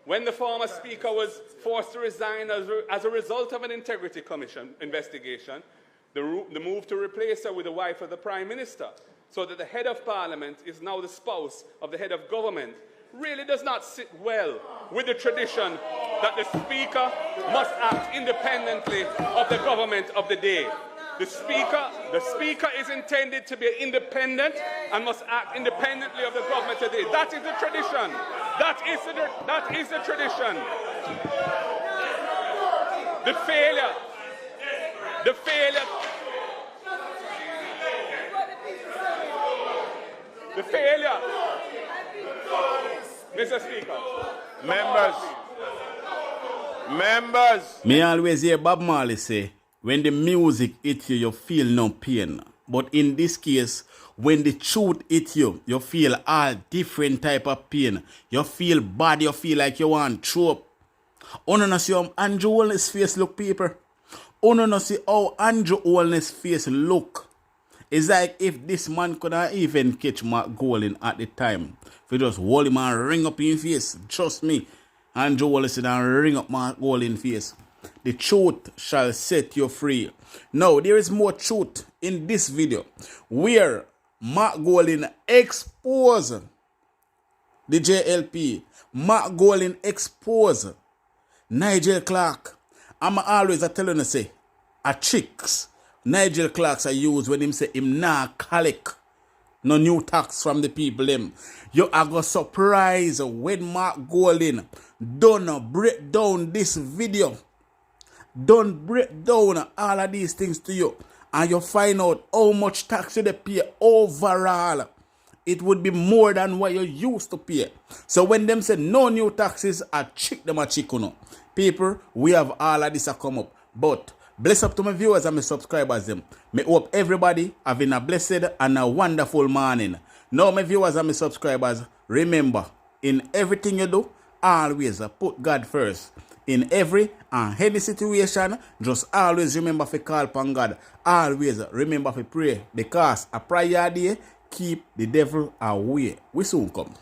when the former Speaker was forced to resign as a result of an Integrity Commission investigation, the move to replace her with the wife of the Prime Minister, so that the head of Parliament is now the spouse of the head of government, really does not sit well with the tradition that the Speaker must act independently of the government of the day. The Speaker is intended to be independent and must act independently of the government of the day. That is the tradition. That is the tradition. The failure, Mr. Speaker. Members. Me always hear Bob Marley say, when the music hit you, you feel no pain. But in this case, when the truth hit you, you feel all different type of pain. You feel bad, you feel like you want to throw up. Uno no see how Andrew Holness face look, people. Uno no see how Andrew Holness face look. It's like if this man could not even catch Mark Golding at the time. If you just hold him and ring up in face, trust me, Andrew Holness and ring up Mark Golding face. The truth shall set you free. Now, there is more truth in this video where Mark Golding exposed the JLP. Mark Golding exposed Nigel Clarke. I'm always telling you, say, a tricks Nigel Clarke's are used when him say him nah collect no new tax from the people them. You are going to surprise when Mark Golding don't break down this video. Don't break down all of these things to you. And you find out how much tax you pay overall. It would be more than what you used to pay. So when them say no new taxes, I check them a chicken. People, we have all of this a come up. But bless up to my viewers and my subscribers them. Me hope everybody having a blessed and a wonderful morning. Now my viewers and my subscribers, remember, in everything you do, always put God first. In every and any situation, just always remember to call upon God. Always remember to pray, because a prayer day keep the devil away. We soon come.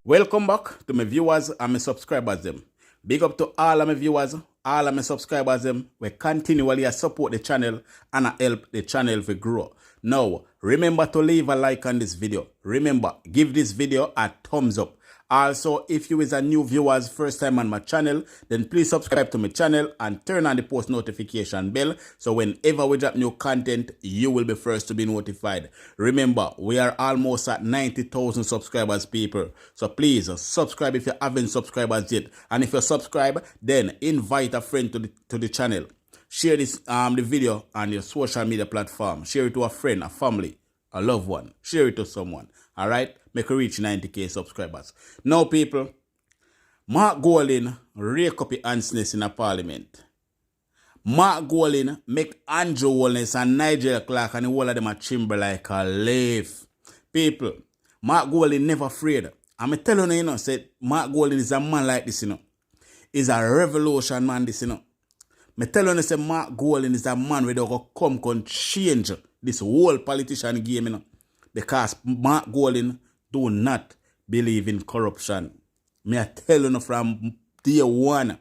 Welcome back to my viewers and my subscribers them. Big up to all of my viewers, all of my subscribers them. We continually support the channel and help the channel to grow. Now, remember to leave a like on this video. Remember, give this video a thumbs up. Also, if you is a new viewers first time on my channel, then please subscribe to my channel and turn on the post notification bell, so whenever we drop new content, you will be first to be notified. Remember, we are almost at 90,000 subscribers, people. So please subscribe if you haven't subscribed yet. And if you subscribe, then invite a friend to the channel. Share this the video on your social media platform. Share it to a friend, a family, a loved one. Share it to someone. All right? Make it reach 90k subscribers. Now, people, Mark Golding rake up the ansness in a parliament. Mark Golding make Andrew Holness and Nigel Clarke and the whole of them a chimber like a leaf. People, Mark Golding never afraid. I'm telling you, you know, say Mark Golding is a man like this, you know. He's a revolution man, this, you know. Me telling you, say Mark Golding is a man where they go come can change this whole politician game, you know. Because Mark Golding do not believe in corruption. Me I tell you from day one.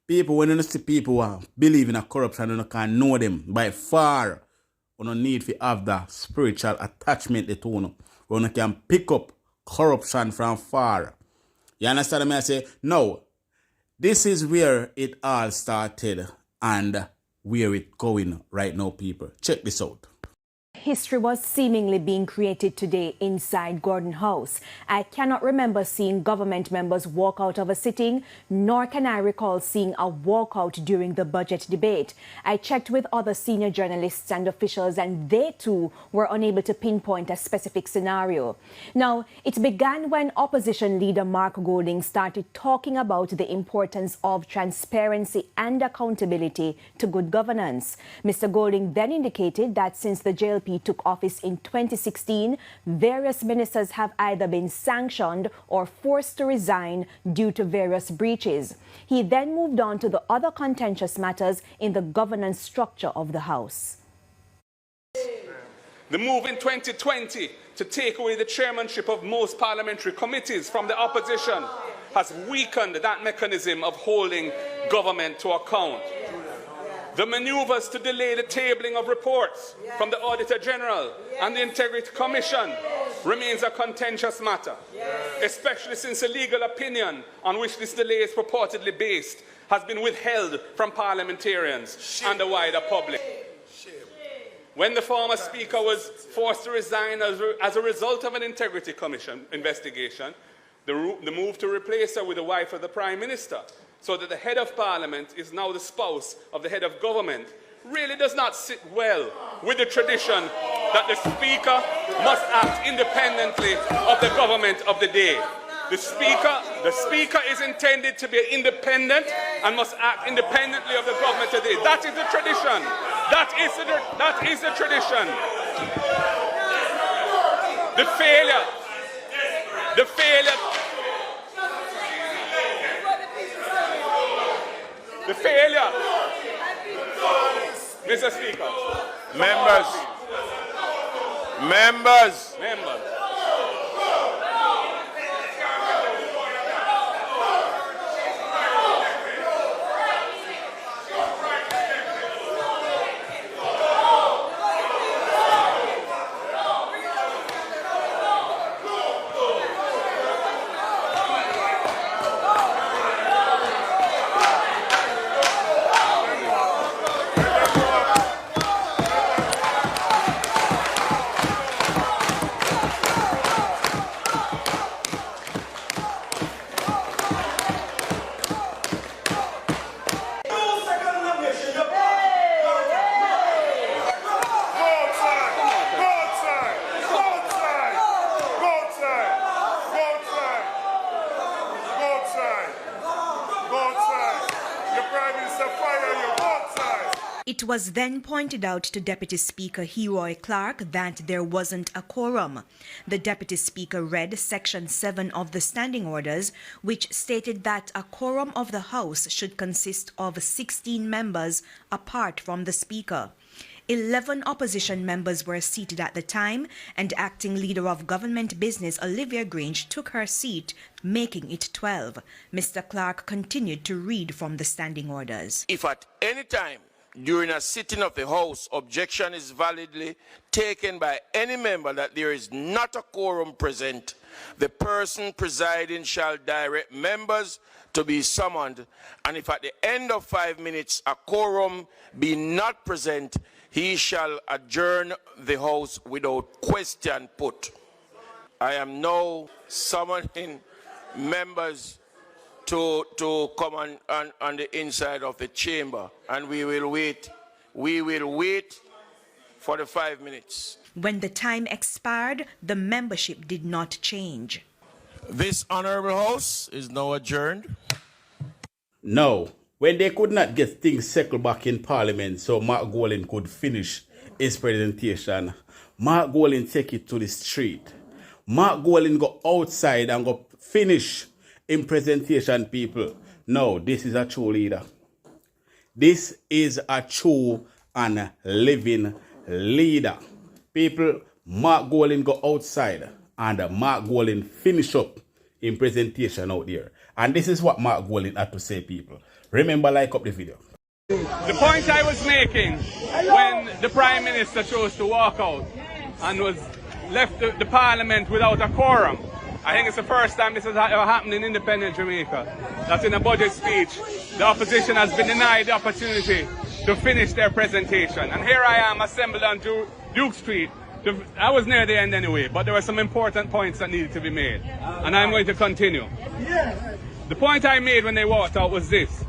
People, when you see people who believe in a corruption, you can know them by far. You don't need to have that spiritual attachment to you. You can pick up corruption from far. You understand me? I say, no, this is where it all started and where it's going right now, people. Check this out. History was seemingly being created today inside Gordon House. I cannot remember seeing government members walk out of a sitting, nor can I recall seeing a walkout during the budget debate. I checked with other senior journalists and officials, and they too were unable to pinpoint a specific scenario. Now, it began when opposition leader Mark Golding started talking about the importance of transparency and accountability to good governance. Mr. Golding then indicated that since the JLP he took office in 2016, various ministers have either been sanctioned or forced to resign due to various breaches. He then moved on to the other contentious matters in the governance structure of the House. The move in 2020 to take away the chairmanship of most parliamentary committees from the opposition has weakened that mechanism of holding government to account. The manoeuvres to delay the tabling of reports from the Auditor General and the Integrity Commission remains a contentious matter, especially since the legal opinion on which this delay is purportedly based has been withheld from parliamentarians and the wider public. When the former Speaker was forced to resign as a result of an Integrity Commission investigation, the move to replace her with the wife of the Prime Minister, so that the head of Parliament is now the spouse of the head of government, really does not sit well with the tradition that the Speaker must act independently of the government of the day. The Speaker is intended to be independent and must act independently of the government of the day. That is the tradition. That is the tradition. The failure, Mr. Speaker. Members. It was then pointed out to Deputy Speaker Clarke that there wasn't a quorum. The Deputy Speaker read Section 7 of the Standing Orders, which stated that a quorum of the House should consist of 16 members apart from the Speaker. 11 opposition members were seated at the time, and Acting Leader of Government Business Olivia Grange took her seat, making it 12. Mr. Clarke continued to read from the Standing Orders. If at any time during a sitting of the House, objection is validly taken by any member that there is not a quorum present, the person presiding shall direct members to be summoned, and if at the end of 5 minutes a quorum be not present, he shall adjourn the House without question put. I am now summoning members to come on the inside of the chamber, and we will wait for the 5 minutes. When the time expired, the membership did not change. This honorable House is now adjourned. No, when they could not get things settled back in Parliament so Mark Golding could finish his presentation, Mark Golding take it to the street. Mark Golding go outside and go finish in presentation, people. No, this is a true leader. This is a true and living leader. People, Mark Golding go outside and Mark Golding finish up in presentation out there. And this is what Mark Golding had to say, people. Remember, like up the video. The point I was making when the Prime Minister chose to walk out and was left the Parliament without a quorum. I think it's the first time this has ever happened in independent Jamaica. That's in a budget speech. The opposition has been denied the opportunity to finish their presentation. And here I am assembled on Duke Street. I was near the end anyway, but there were some important points that needed to be made. And I'm going to continue. The point I made when they walked out was this.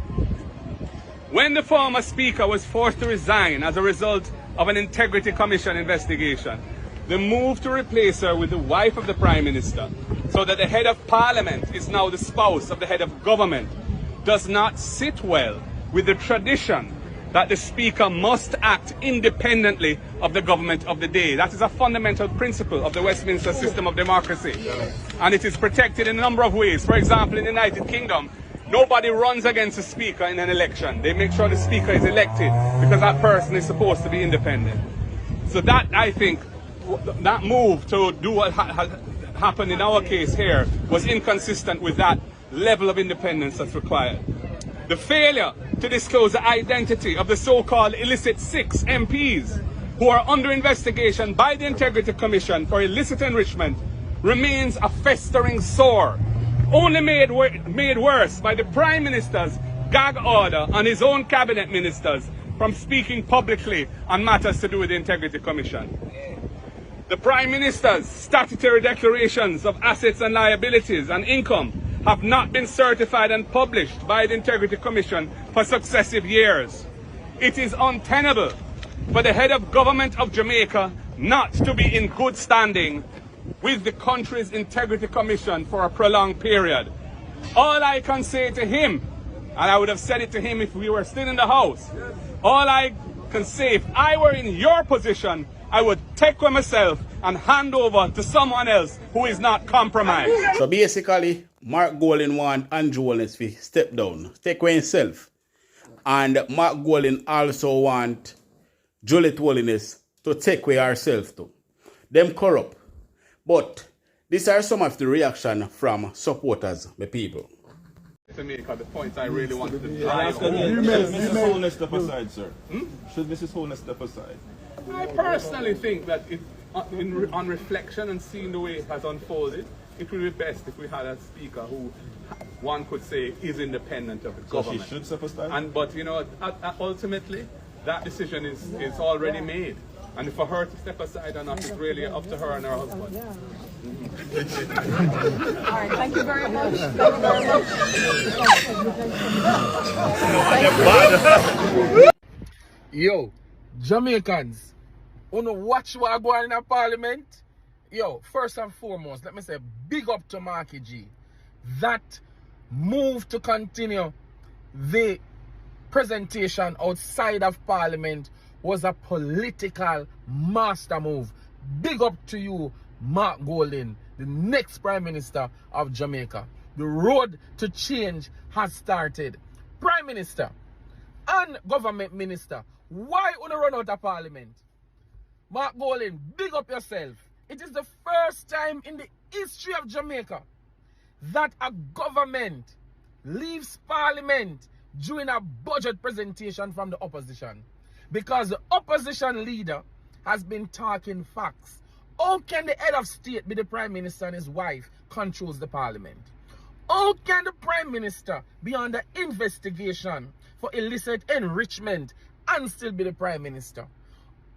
When the former Speaker was forced to resign as a result of an Integrity Commission investigation, the move to replace her with the wife of the Prime Minister, so that the head of Parliament is now the spouse of the head of government, does not sit well with the tradition that the Speaker must act independently of the government of the day. That is a fundamental principle of the Westminster system of democracy. And it is protected in a number of ways. For example, in the United Kingdom, nobody runs against the Speaker in an election. They make sure the Speaker is elected because that person is supposed to be independent. So that, I think, that move to do what happened in our case here was inconsistent with that level of independence that's required. The failure to disclose the identity of the so-called illicit 6 MPs who are under investigation by the Integrity Commission for illicit enrichment remains a festering sore, only made worse by the Prime Minister's gag order on his own cabinet ministers from speaking publicly on matters to do with the Integrity Commission. The Prime Minister's statutory declarations of assets and liabilities and income have not been certified and published by the Integrity Commission for successive years. It is untenable for the head of government of Jamaica not to be in good standing with the country's Integrity Commission for a prolonged period. All I can say to him, and I would have said it to him if we were still in the House, all I can say, if I were in your position, I would take with myself and hand over to someone else who is not compromised. So basically, Mark Golding want Andrew Holness to step down, take away himself. And Mark Golding also want Juliet Holness to take away herself too. Them corrupt. But these are some of the reaction from supporters, the people. To make the point I really wanted to drive Should Mrs. Holness step aside, sir? Should Mrs. Holness step aside? I personally think that on reflection and seeing the way it has unfolded, it would be best if we had a Speaker who one could say is independent of the government. She should step aside? But you know, ultimately, that decision is already made. And for her to step aside or not is really up to her and her husband. All right, thank you very much. Yo, Jamaicans, wanna watch what go on in the parliament? Yo, first and foremost, let me say big up to Micky G. That move to continue the presentation outside of parliament was a political master move. Big up to you, Mark Golding, the next Prime Minister of Jamaica. The road to change has started. Prime Minister and Government Minister, why would you run out of parliament? Mark Golding, big up yourself. It is the first time in the history of Jamaica that a government leaves parliament during a budget presentation from the opposition. Because the opposition leader has been talking facts. How can the head of state be the Prime Minister and his wife controls the parliament? How can the Prime Minister be under investigation for illicit enrichment and still be the Prime Minister?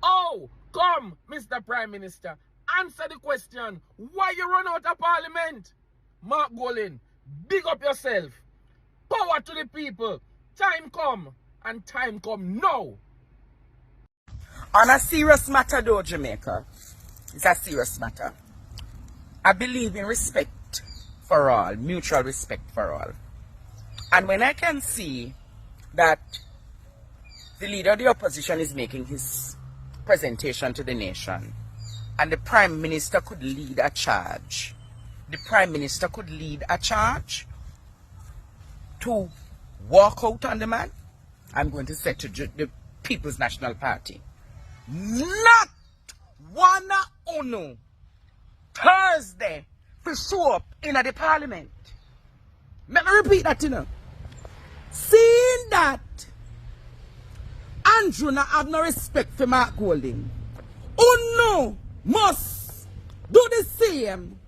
Oh, come, Mr. Prime Minister, answer the question. Why you run out of parliament? Mark Golding, big up yourself. Power to the people. Time come, and time come now. On a serious matter though, Jamaica, it's a serious matter. I believe in respect for all, mutual respect for all. And when I can see that the leader of the opposition is making his presentation to the nation, and the Prime Minister could lead a charge, to walk out on the man, I'm going to say to the People's National Party, not one uno Thursday to show up in the parliament. Let me repeat that, you know. Seeing that Andrew not have no respect for Mark Golding, uno must do the same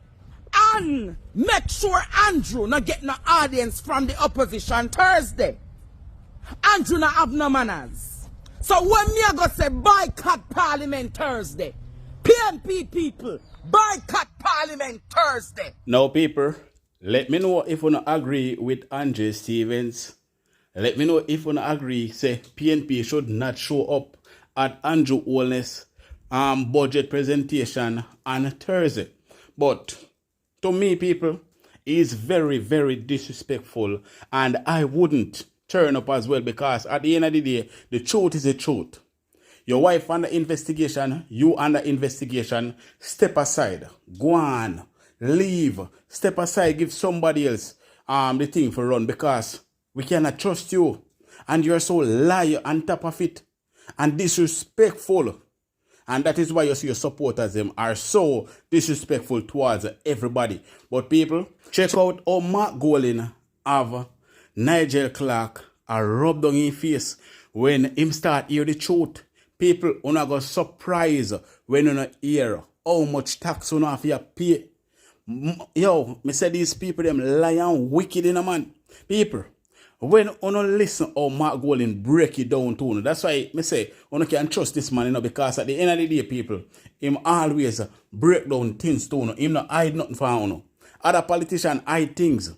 and make sure Andrew not get no audience from the opposition Thursday. Andrew not have no manners. So when me I go say boycott Parliament Thursday, PNP people, boycott Parliament Thursday. Now people, let me know if you don't agree with Andre Stevens. Let me know if you don't agree, say PNP should not show up at Andrew Holness budget presentation on Thursday. But to me people, is very, very disrespectful, and I wouldn't turn up as well, because at the end of the day, the truth is the truth. Your wife under investigation, you under investigation, step aside, go on, leave, step aside, give somebody else the thing for run, because we cannot trust you. And you're so liar on top of it and disrespectful. And that is why you see your supporters them are so disrespectful towards everybody. But people, check out how Mark Golding have Nigel Clarke rubbed on his face when him start hear the truth. People una go surprise when you hear how much tax you have to pay. Yo, me say these people them lie and wicked in a man. People, when you listen how Mark Golding break it down to you, that's why me say you can trust this man, because at the end of the day, people, him always break down things to you. Him not hide nothing from you. Other politicians hide things,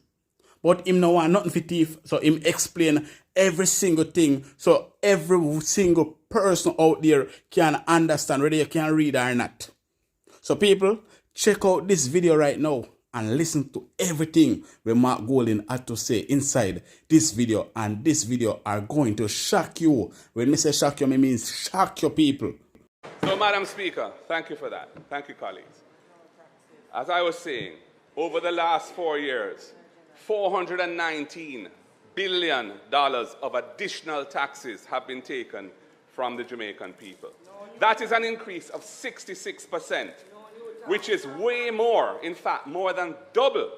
but him no want nothing for thief, so him explain every single thing, so every single person out there can understand whether you can read or not. So people, check out this video right now and listen to everything where Mark Golding had to say inside this video. And this video are going to shock you. When I say shock you, I mean shock your people. So, Madam Speaker, thank you for that. Thank you, colleagues. As I was saying, over the last 4 years, $419 billion of additional taxes have been taken from the Jamaican people. That is an increase of 66%, which is way more, in fact, more than double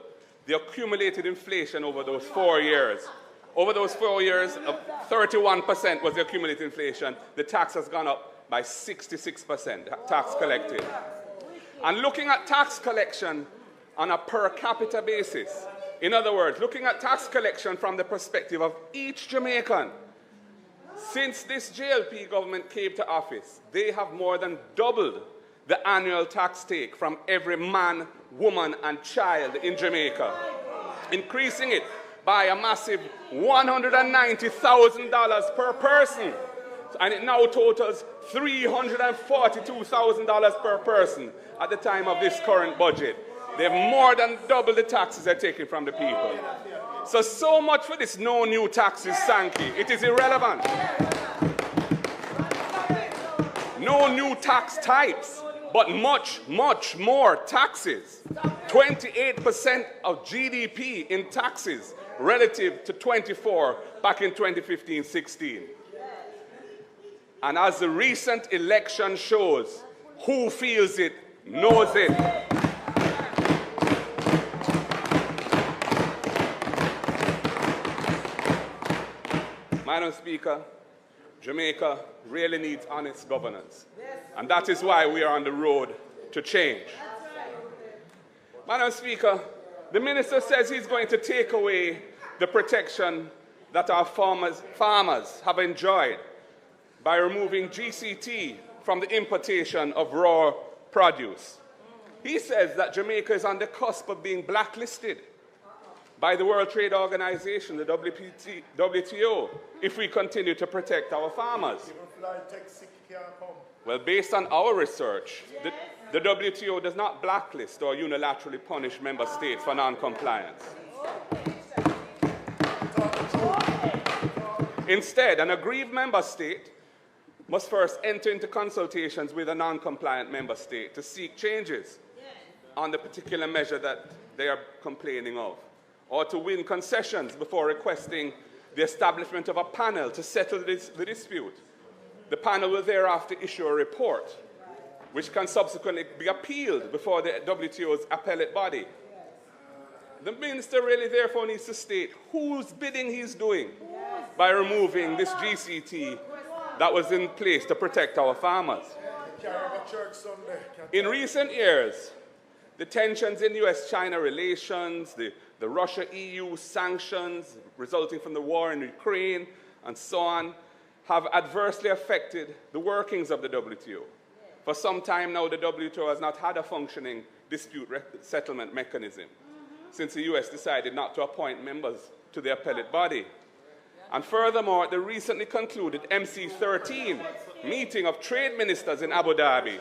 the accumulated inflation over those 4 years. Over those 4 years, 31% was the accumulated inflation. The tax has gone up by 66%, tax collected. And looking at tax collection on a per capita basis, in other words, looking at tax collection from the perspective of each Jamaican, since this JLP government came to office, they have more than doubled the annual tax take from every man, woman, and child in Jamaica, increasing it by a massive $190,000 per person, and it now totals $342,000 per person at the time of this current budget. They've more than doubled the taxes they're taking from the people. So much for this no new taxes Sankey. It is irrelevant. No new tax types, but much, much more taxes. 28% of GDP in taxes relative to 24 back in 2015-16. And as the recent election shows, who feels it knows it. Madam Speaker, Jamaica really needs honest governance. And that is why we are on the road to change. Madam Speaker, the minister says he's going to take away the protection that our farmers have enjoyed by removing GCT from the importation of raw produce. He says that Jamaica is on the cusp of being blacklisted by the World Trade Organization, the WTO, if we continue to protect our farmers. Well, based on our research, the WTO does not blacklist or unilaterally punish member states for non-compliance. Instead, an aggrieved member state must first enter into consultations with a non-compliant member state to seek changes on the particular measure that they are complaining of, or to win concessions before requesting the establishment of a panel to settle the dispute. The panel will thereafter issue a report, which can subsequently be appealed before the WTO's appellate body. The minister really therefore needs to state whose bidding he's doing by removing this GCT that was in place to protect our farmers. In recent years, the tensions in US-China relations, the Russia-EU sanctions resulting from the war in Ukraine, and so on, have adversely affected the workings of the WTO. For some time now, the WTO has not had a functioning dispute settlement mechanism since the US decided not to appoint members to the appellate body. And furthermore, the recently concluded MC13 meeting of trade ministers in Abu Dhabi,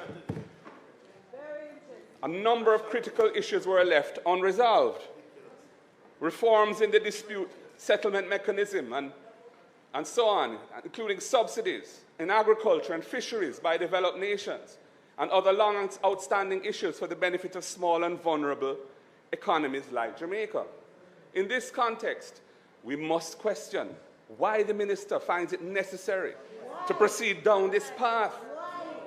a number of critical issues were left unresolved. Reforms in the dispute settlement mechanism and and so on, including subsidies in agriculture and fisheries by developed nations, and other long outstanding issues for the benefit of small and vulnerable economies like Jamaica. In this context, we must question why the minister finds it necessary to proceed down this path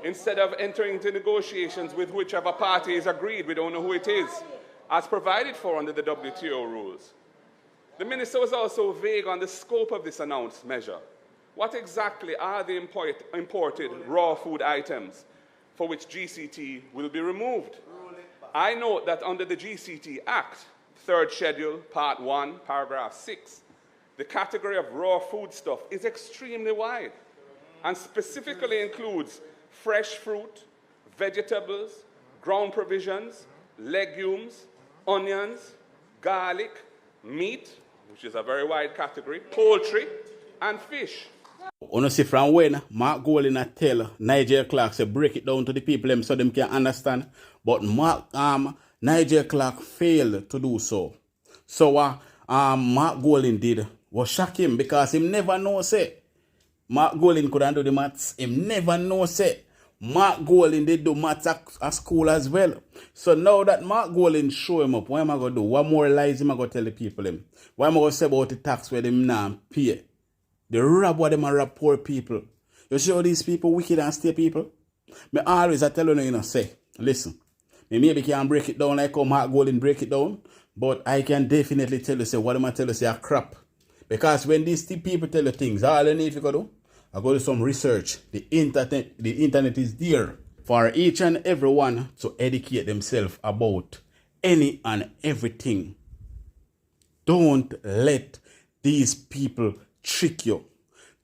instead of entering into negotiations with whichever party is agreed, we don't know who it is, as provided for under the WTO rules. The minister was also vague on the scope of this announced measure. What exactly are the imported raw food items for which GCT will be removed? I note that under the GCT Act, 3rd Schedule, Part 1, Paragraph 6, the category of raw foodstuff is extremely wide and specifically includes fresh fruit, vegetables, ground provisions, legumes, onions, garlic, meat, which is a very wide category, poultry, and fish. You see from when Mark Golding tell Nigel Clarke say break it down to the people so them can understand, but Nigel Clarke failed to do so. So what Mark Golding did was shock him because him never know say Mark Golding couldn't do the maths. Him never know say Mark Golding did do maths at school as well. So now that Mark Golding show him up, what am I going to do? What more lies am I going to tell the people him? What am I going to say about the tax where them now pay? They rob what them and rob poor people. You see how these people wicked and stay people? Me always I tell you, say, listen, me maybe can break it down like how Mark Golding break it down, but I can definitely tell you, say, what am I tell you, say, a crap. Because when these people tell you things, all you need to do, I go do some research. The internet is there for each and everyone to educate themselves about any and everything. Don't let these people trick you.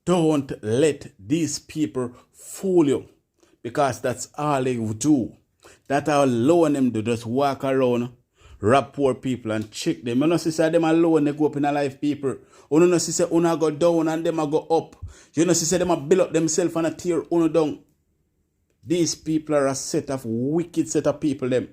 Don't let these people fool you, because that's all they do. That's all alone them do, just walk around, rob poor people and trick them. You know, say them alone, they go up in a life, people. You know, say una go down and them a go up. You know, say them a build up themselves and a tear una down. These people are a set of wicked set of people, them.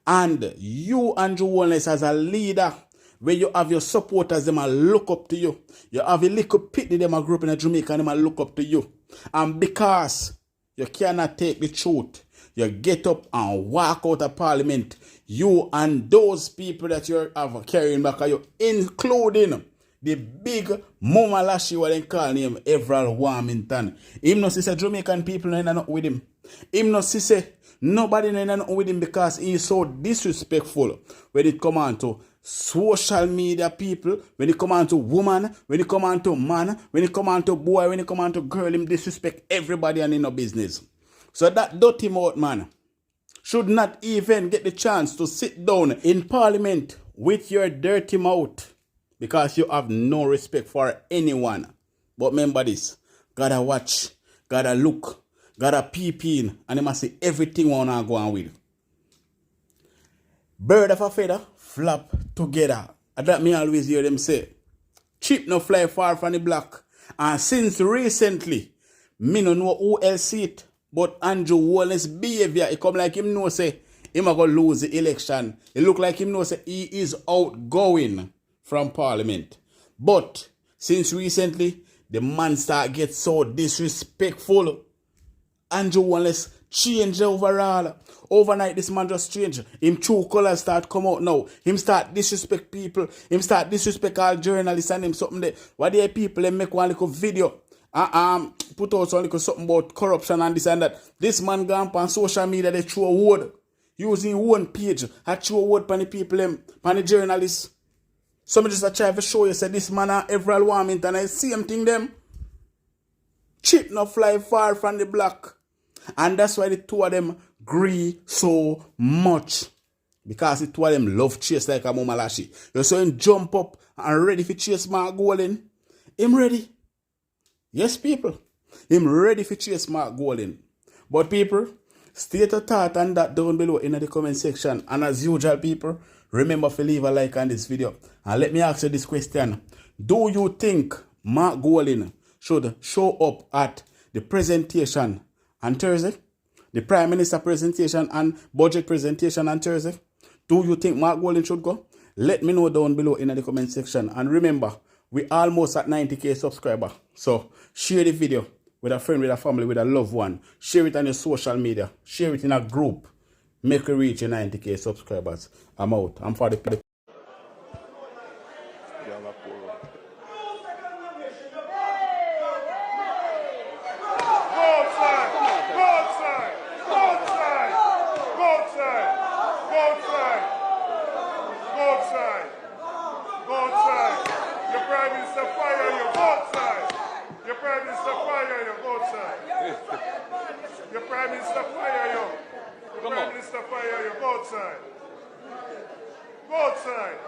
And you, Andrew Holness, as a leader, where you have your supporters, them a look up to you. You have a little pity, them a group in Jamaica, and them a look up to you. And because you cannot take the truth, you get up and walk out of Parliament. You and those people that you have carrying back are you, including the big Mama Lashy, what they call him, Everall Warmington. Him no say Jamaican people no not with him. Him no say nobody no not with him because he is so disrespectful when it come on to social media people, when it come on to woman, when it come on to man, when it come on to boy, when it come on to girl, him disrespect everybody and in no business. So that dirty mouth man should not even get the chance to sit down in Parliament with your dirty mouth, because you have no respect for anyone. But remember this, gotta watch, gotta look, gotta peep in, and you must see everything wanna go on with. Bird of a feather flap together. And that me always hear them say, cheap no fly far from the block. And since recently, me no know who else see it, but Andrew Holness behavior, it come like him know say, him a go lose the election. It look like him know say he is outgoing from Parliament. But since recently, the man start get so disrespectful. Andrew Holness change overall. Overnight, this man just change. Him true colors start come out now. Him start disrespect people. Him start disrespect all journalists and him something there. What the people they make one little video. Put out some little something about corruption and this and that. This man gone on social media, they throw a word. Using one page. I throw a word on the people, on the journalists. Somebody just try to show you, say this man are Everall Warmington, and I see him thing them. Chip no fly far from the block. And that's why the two of them agree so much. Because the two of them love chase like a Mama Lashy. You saw him jump up and ready for chase Mark Golding. Him ready. Yes, people. Him ready for chase Mark Golding. But people, state a thought on that down below in the comment section. And as usual, people, remember to leave a like on this video. And let me ask you this question. Do you think Mark Golding should show up at the presentation on Thursday? The Prime Minister presentation and budget presentation on Thursday? Do you think Mark Golding should go? Let me know down below in the comment section. And remember, We almost at 90k subscriber. So share the video with a friend, with a family, with a loved one. Share it on your social media. Share it in a group. Make it reach your 90k subscribers. I'm out. I'm for the Go outside.